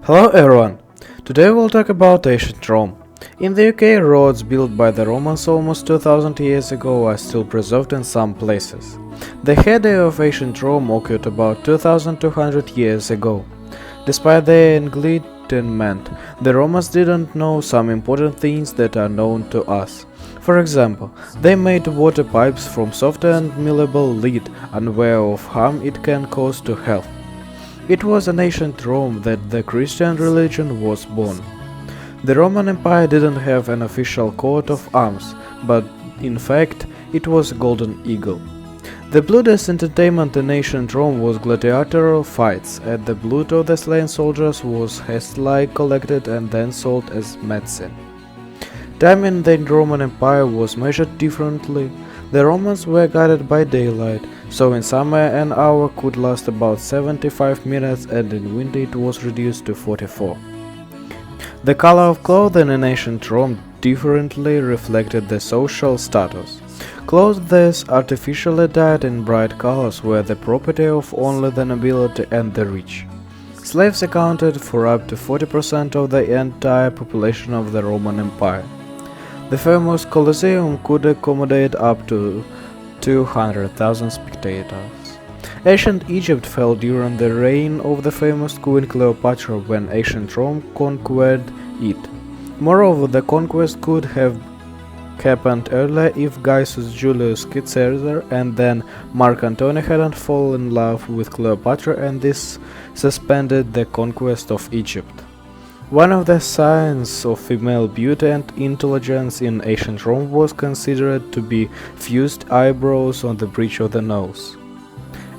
Hello everyone! Today we'll talk about ancient Rome. In the UK, roads built by the Romans almost 2000 years ago are still preserved in some places. The heyday of ancient Rome occurred about 2200 years ago. Despite their enlightenment, the Romans didn't know some important things that are known to us. For example, they made water pipes from soft and malleable lead, unaware of harm it can cause to health. It was in ancient Rome that the Christian religion was born. The Roman Empire didn't have an official coat of arms, but in fact it was a golden eagle. The bloodiest entertainment in ancient Rome was gladiatorial fights, and the blood of the slain soldiers was hastily collected and then sold as medicine. Time in the Roman Empire was measured differently. The Romans were guided by daylight, so in summer an hour could last about 75 minutes and in winter it was reduced to 44. The color of clothing in ancient Rome differently reflected the social status. Clothes artificially dyed in bright colors were the property of only the nobility and the rich. Slaves accounted for up to 40% of the entire population of the Roman Empire. The famous Colosseum could accommodate up to 200,000 spectators. Ancient Egypt fell during the reign of the famous Queen Cleopatra when ancient Rome conquered it. Moreover, the conquest could have happened earlier if Gaius Julius Caesar and then Mark Antony hadn't fallen in love with Cleopatra, and this suspended the conquest of Egypt. One of the signs of female beauty and intelligence in ancient Rome was considered to be fused eyebrows on the bridge of the nose.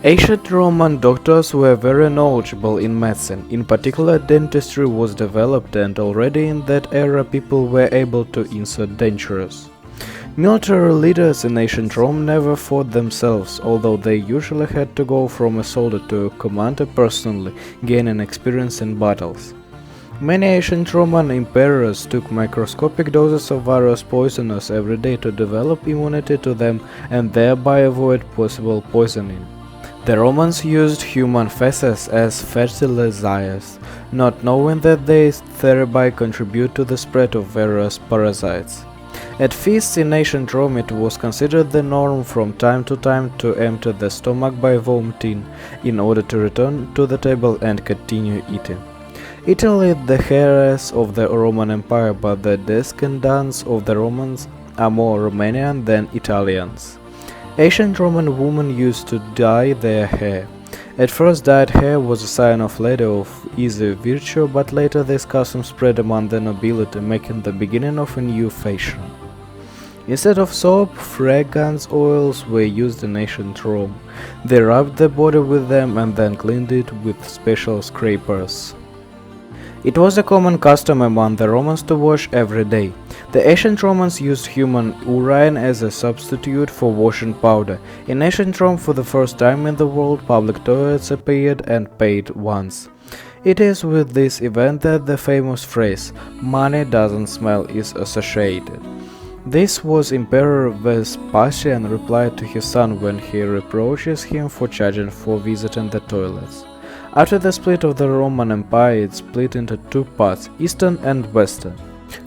Ancient Roman doctors were very knowledgeable in medicine. In particular, dentistry was developed, and already in that era people were able to insert dentures. Military leaders in ancient Rome never fought themselves, although they usually had to go from a soldier to a commander personally, gaining experience in battles. Many ancient Roman emperors took microscopic doses of various poisoners every day to develop immunity to them and thereby avoid possible poisoning. The Romans used human feces as fertilizers, not knowing that they thereby contribute to the spread of various parasites. At feasts in ancient Rome it was considered the norm from time to time to empty the stomach by vomiting in order to return to the table and continue eating. Italy is the heiress of the Roman Empire, but the descendants of the Romans are more Romanian than Italians. Ancient Roman women used to dye their hair. At first, dyed hair was a sign of lady of easy virtue, but later this custom spread among the nobility, making the beginning of a new fashion. Instead of soap, fragrance oils were used in ancient Rome. They rubbed the body with them and then cleaned it with special scrapers. It was a common custom among the Romans to wash every day. The ancient Romans used human urine as a substitute for washing powder. In ancient Rome, for the first time in the world, public toilets appeared and paid once. It is with this event that the famous phrase, "money doesn't smell," is associated. This was Emperor Vespasian replied to his son when he reproaches him for charging for visiting the toilets. After the split of the Roman Empire, it split into two parts, Eastern and Western.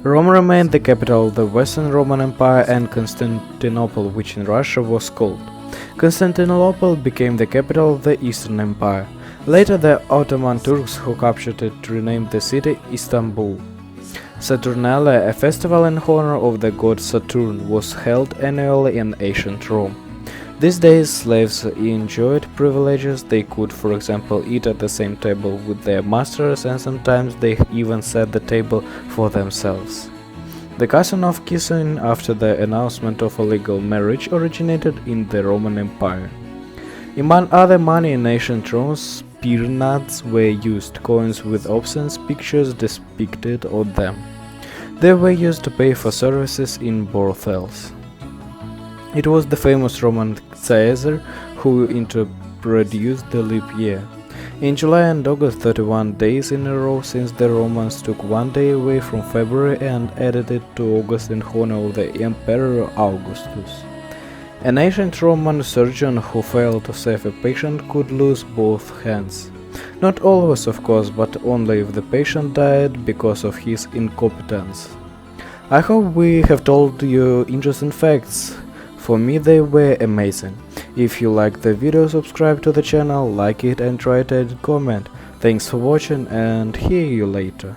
Rome remained the capital of the Western Roman Empire, and Constantinople, which in Russia was called. Constantinople became the capital of the Eastern Empire. Later the Ottoman Turks who captured it renamed the city Istanbul. Saturnalia, a festival in honor of the god Saturn, was held annually in ancient Rome. These days, slaves enjoyed privileges. They could, for example, eat at the same table with their masters, and sometimes they even set the table for themselves. The custom of kissing after the announcement of a legal marriage originated in the Roman Empire. Among other money in ancient Rome, spirnats were used, coins with obscene pictures depicted on them. They were used to pay for services in brothels. It was the famous Roman Caesar who introduced the leap year. In July and August, 31 days in a row, since the Romans took one day away from February and added it to August in honor of the Emperor Augustus. An ancient Roman surgeon who failed to save a patient could lose both hands. Not always, of course, but only if the patient died because of his incompetence. I hope we have told you interesting facts. For me they were amazing. If you liked the video, subscribe to the channel, like it and write a comment. Thanks for watching and hear you later.